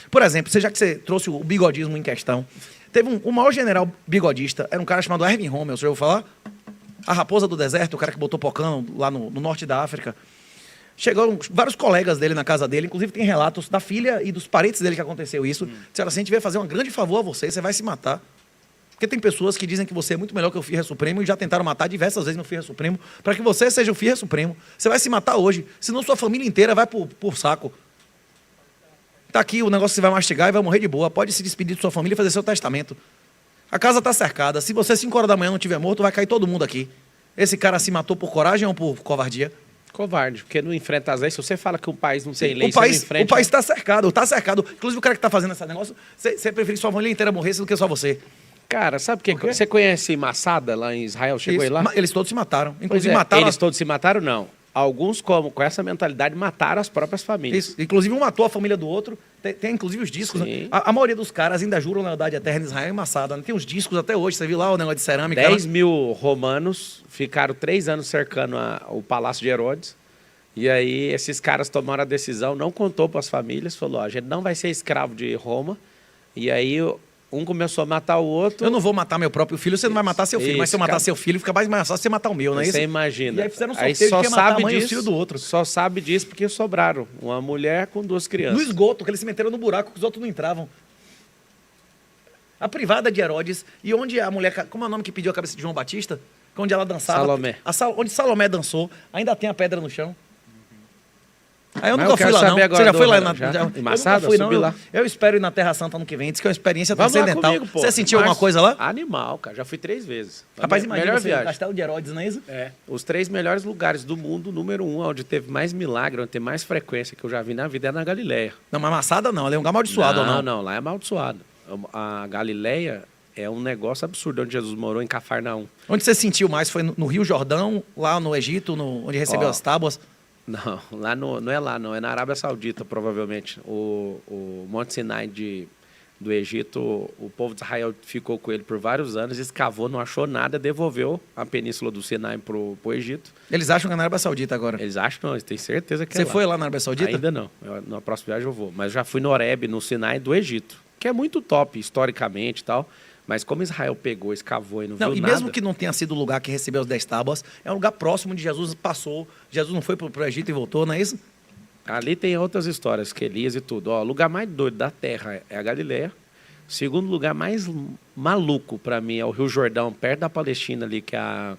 Por exemplo, já que você trouxe o bigodismo em questão, teve o maior general bigodista, era um cara chamado Erwin Rommel, você já ouviu falar? A raposa do deserto, o cara que botou pocão lá no norte da África. Chegaram vários colegas dele na casa dele, inclusive tem relatos da filha e dos parentes dele que aconteceu isso. Disseram assim, a gente vai fazer um grande favor a você, você vai se matar. Porque tem pessoas que dizem que você é muito melhor que o Führer Supremo e já tentaram matar diversas vezes no Führer Supremo, para que você seja o Führer Supremo. Você vai se matar hoje, senão sua família inteira vai por saco. Tá aqui o negócio que você vai mastigar e vai morrer de boa. Pode se despedir de sua família e fazer seu testamento. A casa está cercada. Se você 5 horas da manhã não estiver morto, vai cair todo mundo aqui. Esse cara se matou por coragem ou por covardia? Covarde, porque não enfrenta as leis. Se você fala que um país não tem lei, o país, você não enfrenta... O país está cercado, está cercado. Inclusive o cara que está fazendo esse negócio, você prefere que sua família inteira morresse do que só você. Cara, sabe o que? Você conhece Massada lá em Israel? Chegou aí lá? Eles todos se mataram. Inclusive mataram... Eles todos se mataram, não. Alguns, com essa mentalidade, mataram as próprias famílias. Isso. Inclusive um matou a família do outro. Tem inclusive os discos. Né? A maioria dos caras ainda juram lealdade eterna em Israel e Massada. Né? Tem os discos até hoje. Você viu lá o negócio de cerâmica? 10 mil romanos ficaram 3 anos cercando o Palácio de Herodes. E aí esses caras tomaram a decisão, não contou para as famílias, falou, a gente não vai ser escravo de Roma. E aí um começou a matar o outro. Eu não vou matar meu próprio filho, você não vai matar seu filho. Mas se eu matar seu filho, fica mais fácil você matar o meu, não é isso? Você imagina. E aí fizeram um sorteio de quem matar a mãe e o filho do outro. Só sabe disso porque sobraram uma mulher com 2 crianças. No esgoto, que eles se meteram no buraco que os outros não entravam. A privada de Herodes, e onde a mulher... Como é o nome que pediu a cabeça de João Batista? Onde ela dançava. Salomé. Onde Salomé dançou, ainda tem a pedra no chão. Aí eu nunca fui lá, não. Você já foi lá na... Em Massada? Eu subi lá. Eu espero ir na Terra Santa ano que vem. Diz que é uma experiência transcendental. Você sentiu alguma coisa lá? Animal, cara. Já fui 3 vezes. Rapaz, imagina você no Castelo de Herodes, não é isso? É. Os 3 melhores lugares do mundo, número 1, onde teve mais milagre, onde tem mais frequência que eu já vi na vida, é na Galileia. Não, mas Massada não. Ela é um lugar amaldiçoado ou não? Não, lá é amaldiçoado. A Galileia é um negócio absurdo, onde Jesus morou, em Cafarnaum. Onde você sentiu mais? Foi no Rio Jordão, lá no Egito, onde recebeu as tábuas? Não, lá não é lá, não. É na Arábia Saudita, provavelmente. O Monte Sinai do Egito, o povo de Israel ficou com ele por vários anos, escavou, não achou nada, devolveu a península do Sinai pro Egito. Eles acham que é na Arábia Saudita agora? Eles acham não, eles têm certeza que é lá. Você foi lá na Arábia Saudita? Ainda não. Na próxima viagem eu vou. Mas já fui no Horeb, no Sinai do Egito, que é muito top, historicamente e tal. Mas como Israel pegou, escavou e não viu nada... E mesmo que não tenha sido o lugar que recebeu as 10 tábuas, é um lugar próximo de Jesus passou. Jesus não foi para o Egito e voltou, não é isso? Ali tem outras histórias, que Elias e tudo. O lugar mais doido da terra é a Galileia. O segundo lugar mais maluco para mim é o Rio Jordão, perto da Palestina ali, que é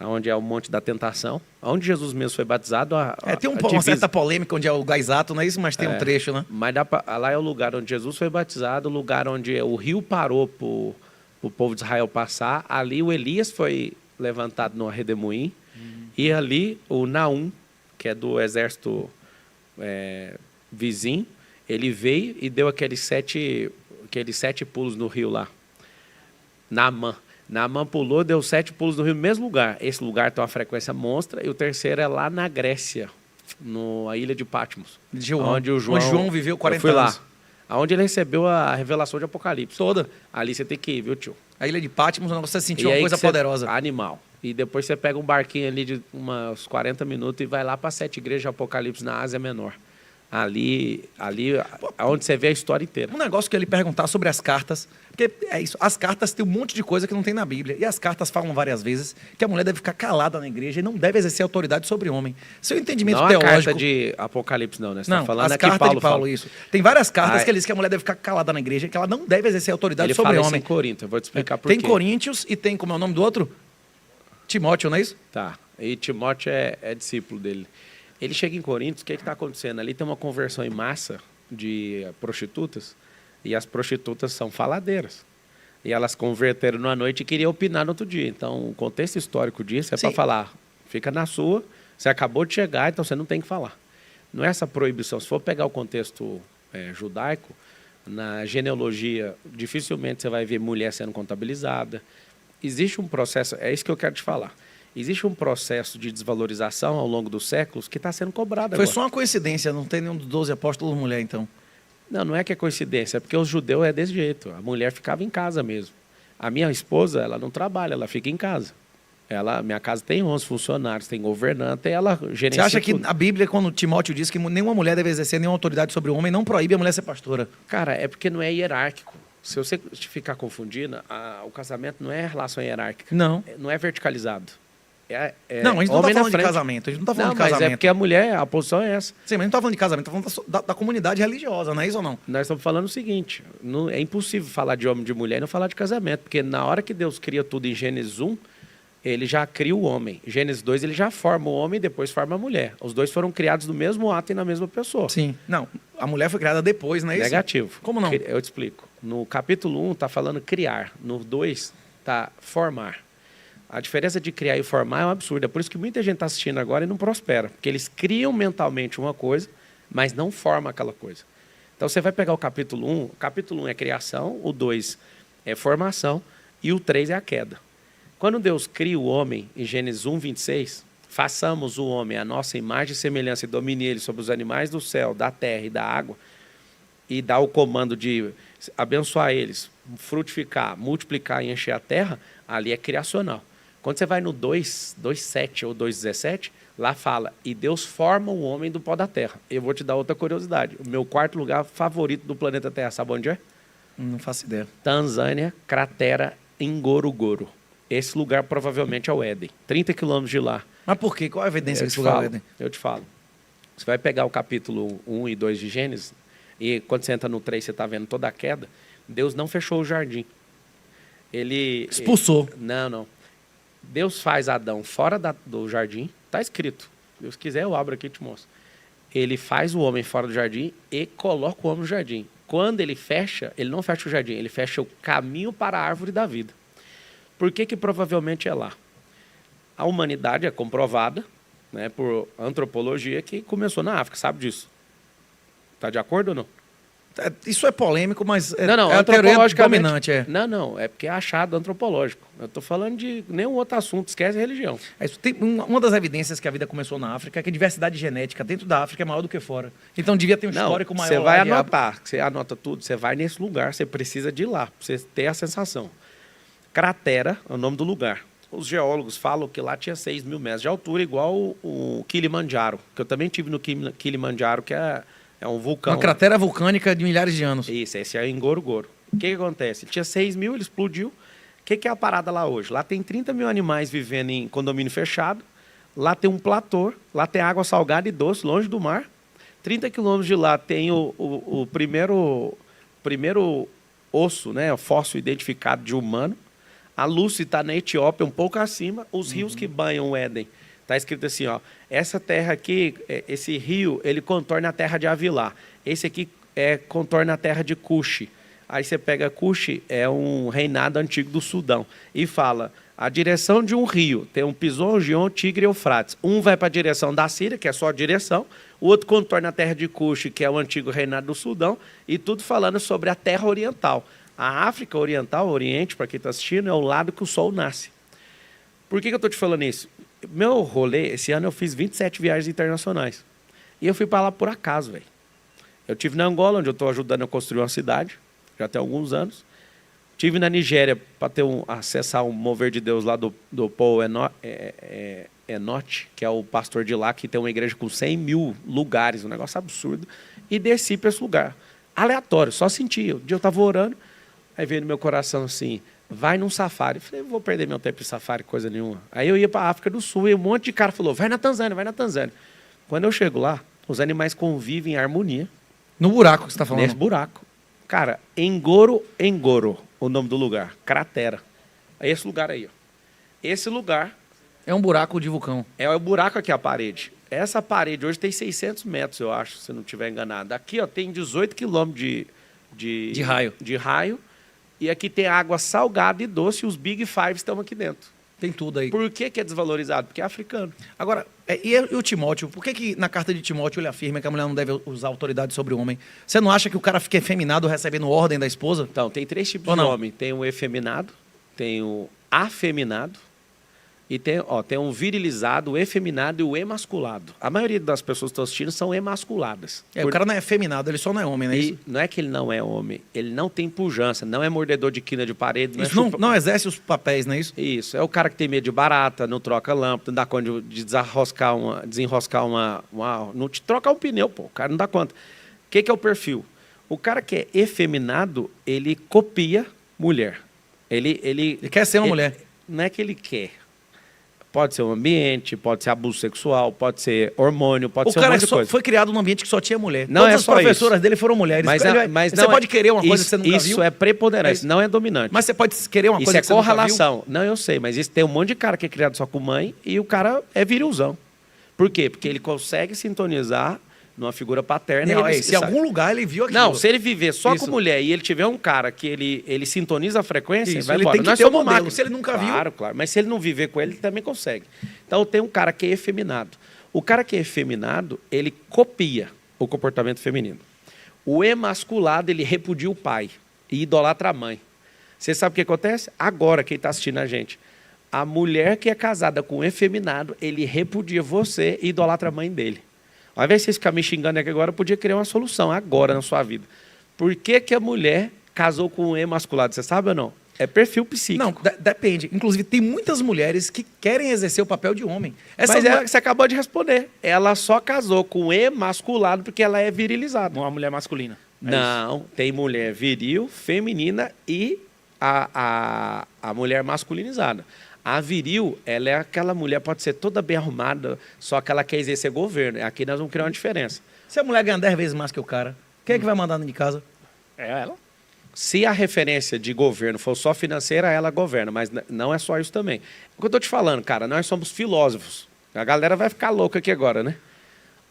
onde é o Monte da Tentação. Onde Jesus mesmo foi batizado. Tem uma certa polêmica onde é o lugar exato, não é isso? Mas tem um trecho, né? Mas lá é o lugar onde Jesus foi batizado, o lugar onde o rio parou para o povo de Israel passar. Ali o Elias foi levantado no Redemoim. E ali o Naum, que é do exército vizinho, ele veio e deu aqueles 7 pulos no rio lá. Naamã pulou, deu 7 pulos no rio no mesmo lugar. Esse lugar tem uma frequência monstra. E o terceiro é lá na Grécia, na ilha de Patmos. Onde João viveu 40 anos. Eu fui lá. Onde ele recebeu a revelação de Apocalipse. Toda. Ali você tem que ir, viu, tio? A ilha de Patmos, você sentiu uma coisa poderosa. Animal. E depois você pega um barquinho ali de uns 40 minutos e vai lá para 7 igrejas de Apocalipse na Ásia Menor. Ali é onde você vê a história inteira. Um negócio que eu ia lhe perguntar sobre as cartas, porque é isso, as cartas têm um monte de coisa que não tem na Bíblia, e as cartas falam várias vezes que a mulher deve ficar calada na igreja e não deve exercer autoridade sobre o homem. Seu entendimento teológico... Não a carta de Apocalipse não, né? Você não, tá falando as cartas Paulo de Paulo, isso. Tem várias cartas que ele diz que a mulher deve ficar calada na igreja, que ela não deve exercer autoridade sobre o homem. Ele fala isso em Corinto, eu vou te explicar por quê. Tem Coríntios e tem, como é o nome do outro? Timóteo, não é isso? Tá, e Timóteo é discípulo dele. Ele chega em Corinto, o que está acontecendo? Ali tem uma conversão em massa de prostitutas, e as prostitutas são faladeiras. E elas converteram numa noite e queriam opinar no outro dia. Então, o contexto histórico disso é para falar, fica na sua, você acabou de chegar, então você não tem que falar. Não é essa proibição. Se for pegar o contexto judaico, na genealogia, dificilmente você vai ver mulher sendo contabilizada. Existe um processo, é isso que eu quero te falar. Existe um processo de desvalorização ao longo dos séculos que está sendo cobrado agora. Foi só uma coincidência, não tem nenhum dos 12 apóstolos mulher, então. Não é que é coincidência, é porque os judeus é desse jeito. A mulher ficava em casa mesmo. A minha esposa, ela não trabalha, ela fica em casa. Minha casa tem 11 funcionários, tem governanta, e ela gerencia Você acha que tudo. a Bíblia, quando Timóteo diz que nenhuma mulher deve exercer nenhuma autoridade sobre o homem, não proíbe a mulher ser pastora? Cara, é porque não é hierárquico. Se você ficar confundindo, o casamento não é relação hierárquica. Não. Não é verticalizado. Não, a gente não está homem na falando de frente. casamento. A gente não está falando de Mas casamento. é porque a mulher, a posição é essa. Sim, mas a gente não está falando de casamento, está falando da comunidade religiosa, não é isso ou não? Nós estamos falando o seguinte, é impossível falar de homem e de mulher e não falar de casamento, porque na hora que Deus cria tudo em Gênesis 1, ele já cria o homem. Em Gênesis 2, ele já forma o homem e depois forma a mulher. Os dois foram criados no mesmo ato e na mesma pessoa. Sim. Não, a mulher foi criada depois, não é isso? Negativo. Como não? Eu te explico. No capítulo 1 está falando criar, no 2 está formar. A diferença de criar e formar é um absurdo. É por isso que muita gente está assistindo agora e não prospera. Porque eles criam mentalmente uma coisa, mas não formam aquela coisa. Então você vai pegar o capítulo 1. O capítulo 1 é criação, o 2 é formação e o 3 é a queda. Quando Deus cria o homem, em Gênesis 1, 26, façamos o homem a nossa imagem e semelhança e domine ele sobre os animais do céu, da terra e da água, e dá o comando de abençoar eles, frutificar, multiplicar e encher a terra, ali é criacional. Quando você vai no 2:7 ou 2:17, lá fala, e Deus forma o homem do pó da terra. Eu vou te dar outra curiosidade. O meu quarto lugar favorito do planeta Terra, sabe onde é? Não faço ideia. Tanzânia, cratera Ngorongoro. Esse lugar provavelmente é o Éden. 30 quilômetros de lá. Mas por quê? Qual a evidência Eu desse te lugar, falo, Éden? eu te falo. Você vai pegar o capítulo 1 e 2 de Gênesis, e quando você entra no 3, você está vendo toda a queda. Deus não fechou o jardim. Ele Expulsou. Não. Deus faz Adão fora do jardim. Está escrito. Se Deus quiser, eu abro aqui e te mostro. Ele faz o homem fora do jardim e coloca o homem no jardim. Quando ele fecha, ele não fecha o jardim, ele fecha o caminho para a árvore da vida. Por que provavelmente é lá? A humanidade é comprovada, né, por antropologia que começou na África, sabe disso? Está de acordo ou não? Isso é polêmico, mas é Não, a teoria antropologicamente. dominante. Não, é porque é achado antropológico. Eu estou falando de nenhum outro assunto, esquece a religião. Uma das evidências que a vida começou na África é que a diversidade genética dentro da África é maior do que fora. Então devia ter um histórico maior. Você vai lá de anotar, você anota tudo, você vai nesse lugar, você precisa de ir lá, para você ter a sensação. Cratera é o nome do lugar. Os geólogos falam que lá tinha 6 mil metros de altura, igual o Kilimanjaro, que eu também tive no Kilimanjaro, que é um vulcão. Uma cratera vulcânica de milhares de anos. Isso, esse é em Ngorongoro. O que acontece? Ele tinha 6 mil, ele explodiu. O que é a parada lá hoje? Lá tem 30 mil animais vivendo em condomínio fechado. Lá tem um platô, lá tem água salgada e doce, longe do mar. 30 quilômetros de lá tem o primeiro osso, né, o fóssil identificado de humano. A Lucy está na Etiópia, um pouco acima. Os rios que banham o Éden. Está escrito assim, ó, essa terra aqui, esse rio, ele contorna a terra de Avilá. Esse aqui contorna a terra de Cuxi. Aí você pega Cuxi, é um reinado antigo do Sudão. E fala, a direção de um rio, tem um Pison, Gion, Tigre e Eufrates. Um vai para a direção da Síria, que é só a direção. O outro contorna a terra de Cuxi, que é o antigo reinado do Sudão. E tudo falando sobre a terra oriental. A África Oriental, o Oriente, para quem está assistindo, é o lado que o sol nasce. Por que eu estou te falando isso? Meu rolê, esse ano eu fiz 27 viagens internacionais. E eu fui para lá por acaso, velho. Eu estive na Angola, onde eu estou ajudando a construir uma cidade, já tem alguns anos. Estive na Nigéria para acessar um mover de Deus lá do Paul Enoch, que é o pastor de lá, que tem uma igreja com 100 mil lugares, um negócio absurdo. E desci para esse lugar. Aleatório, só senti. Um dia eu estava orando, aí veio no meu coração assim, vai num safari. Eu falei, vou perder meu tempo em safari, coisa nenhuma. Aí eu ia para a África do Sul e um monte de cara falou, vai na Tanzânia, vai na Tanzânia. Quando eu chego lá, os animais convivem em harmonia. No buraco que você está falando. Nesse buraco. Cara, Ngoro, o nome do lugar, cratera. É esse lugar aí, ó. Esse lugar... É um buraco de vulcão. É o buraco aqui, a parede. Essa parede hoje tem 600 metros, eu acho, se não estiver enganado. Aqui, ó, tem 18 quilômetros de raio. E aqui tem água salgada e doce, e os Big Five estão aqui dentro. Tem tudo aí. Por que é desvalorizado? Porque é africano. Agora, e o Timóteo? Por que na carta de Timóteo ele afirma que a mulher não deve usar autoridade sobre o homem? Você não acha que o cara fica efeminado recebendo ordem da esposa? Então, tem 3 tipos de homem. Tem o efeminado, tem o afeminado E tem um virilizado, o efeminado e o emasculado. A maioria das pessoas que estão assistindo são emasculadas. O cara não é efeminado, ele só não é homem, né? E não é que ele não é homem, ele não tem pujança, não é mordedor de quina de parede. Isso não exerce os papéis, não é isso? Isso, é o cara que tem medo de barata, não troca lâmpada, não dá conta de desenroscar não te trocar um pneu, pô, o cara não dá conta. O que é o perfil? O cara que é efeminado, ele copia mulher. Ele quer ser uma mulher. Não é que ele quer. Pode ser um ambiente, pode ser abuso sexual, pode ser hormônio, pode ser um monte de coisa. Foi criado num ambiente que só tinha mulher. Não Todas é as só professoras isso. dele foram mulheres. Mas você pode querer uma coisa que você nunca viu. Isso é preponderância, não é dominante. Mas você pode querer uma coisa que você nunca viu. Isso é correlação. Não, eu sei, mas isso tem um monte de cara que é criado só com mãe e o cara é virilzão. Por quê? Porque ele consegue sintonizar numa figura paterna. Não, se em algum lugar ele viu aquilo. Não, se ele viver só com mulher e ele tiver um cara que ele sintoniza a frequência, isso, vai ele embora. tem que ter um modelo. Se ele nunca viu... Claro. Mas se ele não viver com ele, ele também consegue. Então tem um cara que é efeminado. O cara que é efeminado, ele copia o comportamento feminino. O emasculado, ele repudia o pai e idolatra a mãe. Você sabe o que acontece? Agora, quem está assistindo a gente, a mulher que é casada com um efeminado, ele repudia você e idolatra a mãe dele. Ao invés de vocês ficarem me xingando aqui agora, eu podia criar uma solução agora na sua vida. Por que a mulher casou com um emasculado? Você sabe ou não? É perfil psíquico. Não, depende. Inclusive, tem muitas mulheres que querem exercer o papel de homem. Você acabou de responder. Ela só casou com um emasculado porque ela é virilizada. Uma mulher masculina. Não, tem mulher viril, feminina e a mulher masculinizada. A viril, ela é aquela mulher, pode ser toda bem arrumada, só que ela quer exercer governo. Aqui nós vamos criar uma diferença. Se a mulher ganhar 10 vezes mais que o cara, quem é que vai mandar dentro de casa? É ela. Se a referência de governo for só financeira, ela governa, mas não é só isso também. O que eu estou te falando, cara, nós somos filósofos. A galera vai ficar louca aqui agora, né?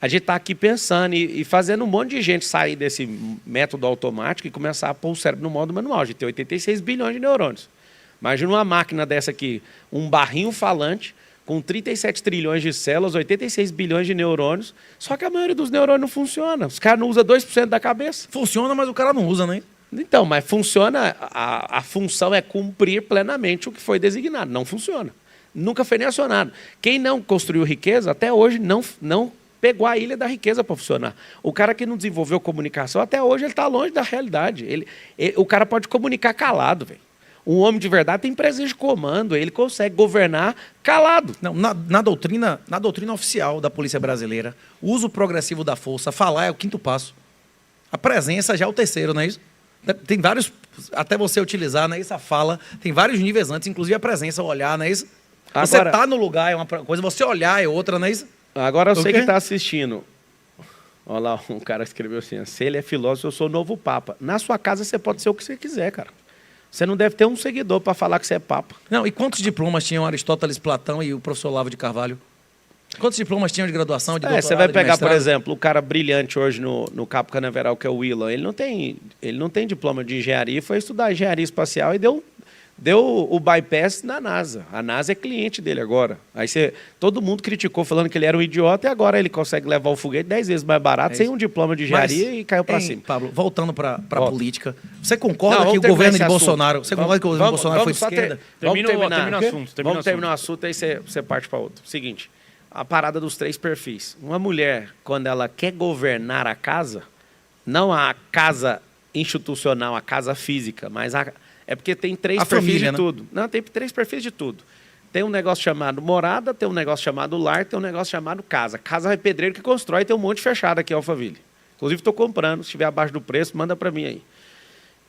A gente está aqui pensando e fazendo um monte de gente sair desse método automático e começar a pôr o cérebro no modo manual. A gente tem 86 bilhões de neurônios. Imagina uma máquina dessa aqui, um barrinho falante, com 37 trilhões de células, 86 bilhões de neurônios, só que a maioria dos neurônios não funciona. Os caras não usam 2% da cabeça. Funciona, mas o cara não usa, né? Então, mas funciona, a função é cumprir plenamente o que foi designado. Não funciona. Nunca foi nem acionado. Quem não construiu riqueza, até hoje, não pegou a ilha da riqueza para funcionar. O cara que não desenvolveu comunicação, até hoje, ele está longe da realidade. O cara pode comunicar calado, velho. Um homem de verdade tem presença de comando, ele consegue governar calado. Não, na doutrina oficial da Polícia Brasileira, o uso progressivo da força, falar é o 5º passo. A presença já é o 3º, não é isso? Tem vários, até você utilizar, não é isso? A fala, tem vários níveis antes, inclusive a presença, o olhar, não é isso? Você tá no lugar é uma coisa, você olhar é outra, não é isso? Agora você que está assistindo, olha lá, um cara escreveu assim, se ele é filósofo, eu sou o novo papa. Na sua casa você pode ser o que você quiser, cara. Você não deve ter um seguidor para falar que você é papa. Não, e quantos diplomas tinham Aristóteles, Platão e o professor Olavo de Carvalho? Quantos diplomas tinham de graduação, de doutorado, você vai pegar, por exemplo, o cara brilhante hoje no Cabo Canaveral, que é o Willan. Ele não tem diploma de engenharia, foi estudar engenharia espacial e deu o bypass na NASA. A NASA é cliente dele agora. Aí todo mundo criticou, falando que ele era um idiota, e agora ele consegue levar o foguete 10 vezes mais barato, sem um diploma de engenharia, e caiu para cima. Pablo, voltando para a política, você concorda que o governo de Bolsonaro... Você concorda que o governo de Bolsonaro foi de esquerda? Vamos terminar o assunto, aí você parte para outro. Seguinte, a parada dos 3 perfis. Uma mulher, quando ela quer governar a casa, não a casa institucional, a casa física, mas é porque tem 3 perfis família, de tudo. Não, tem 3 perfis de tudo. Tem um negócio chamado morada, tem um negócio chamado lar, tem um negócio chamado casa. Casa é pedreiro que constrói, tem um monte fechado aqui, Alphaville. Inclusive, estou comprando. Se estiver abaixo do preço, manda para mim aí.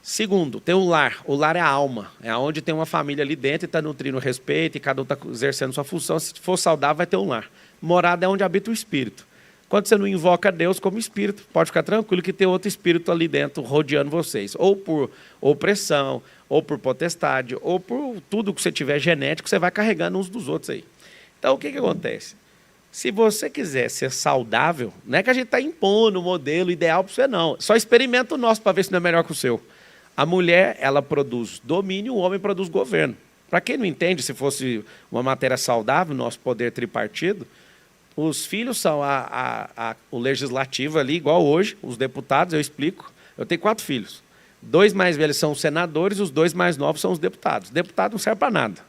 Segundo, tem o lar. O lar é a alma. É onde tem uma família ali dentro e está nutrindo respeito e cada um está exercendo sua função. Se for saudável, vai ter um lar. Morada é onde habita o espírito. Quando você não invoca Deus como espírito, pode ficar tranquilo que tem outro espírito ali dentro rodeando vocês. Ou por opressão, ou por potestade, ou por tudo que você tiver genético, você vai carregando uns dos outros aí. Então, o que acontece? Se você quiser ser saudável, não é que a gente está impondo o modelo ideal para você, não. Só experimenta o nosso para ver se não é melhor que o seu. A mulher, ela produz domínio, o homem produz governo. Para quem não entende, se fosse uma matéria saudável, nosso poder tripartido, os filhos são o legislativo ali, igual hoje, os deputados, eu explico. Eu tenho 4 filhos. 2 mais velhos são os senadores, os 2 mais novos são os deputados. Deputado não serve para nada,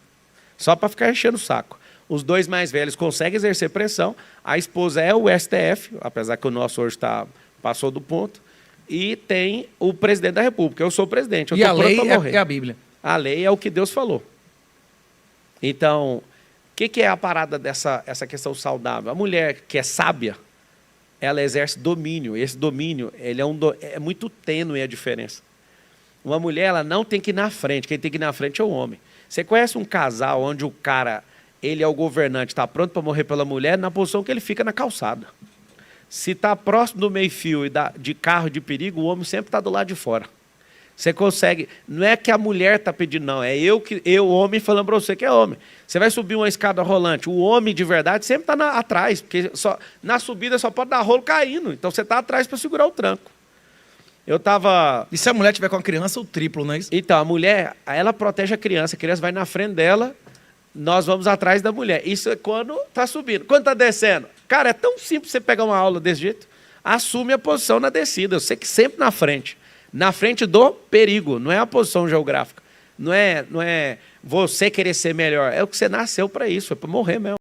só para ficar enchendo o saco. Os dois mais velhos conseguem exercer pressão. A esposa é o STF, apesar que o nosso hoje passou do ponto. E tem o presidente da República. Eu sou o presidente. Eu E a tô pronto lei pra morrer. é a Bíblia. A lei é o que Deus falou. Então, o que é a parada essa questão saudável? A mulher que é sábia, ela exerce domínio. Esse domínio ele é muito tênue a diferença. Uma mulher ela não tem que ir na frente. Quem tem que ir na frente é o homem. Você conhece um casal onde o cara ele é o governante, está pronto para morrer pela mulher, na posição que ele fica na calçada. Se está próximo do meio-fio e de carro de perigo, o homem sempre está do lado de fora. Você consegue... Não é que a mulher está pedindo, não. É eu, homem, falando para você que é homem. Você vai subir uma escada rolante. O homem, de verdade, sempre está atrás. Porque na subida só pode dar rolo caindo. Então, você está atrás para segurar o tranco. Eu estava... E se a mulher tiver com a criança, o triplo, não é isso? Então, a mulher, ela protege a criança vai na frente dela, nós vamos atrás da mulher. Isso é quando está subindo. Quando está descendo? Cara, é tão simples você pegar uma aula desse jeito. Assume a posição na descida. Eu sei que sempre na frente. Na frente do perigo, não é a posição geográfica. Não é você querer ser melhor. É o que você nasceu para isso, é para morrer mesmo.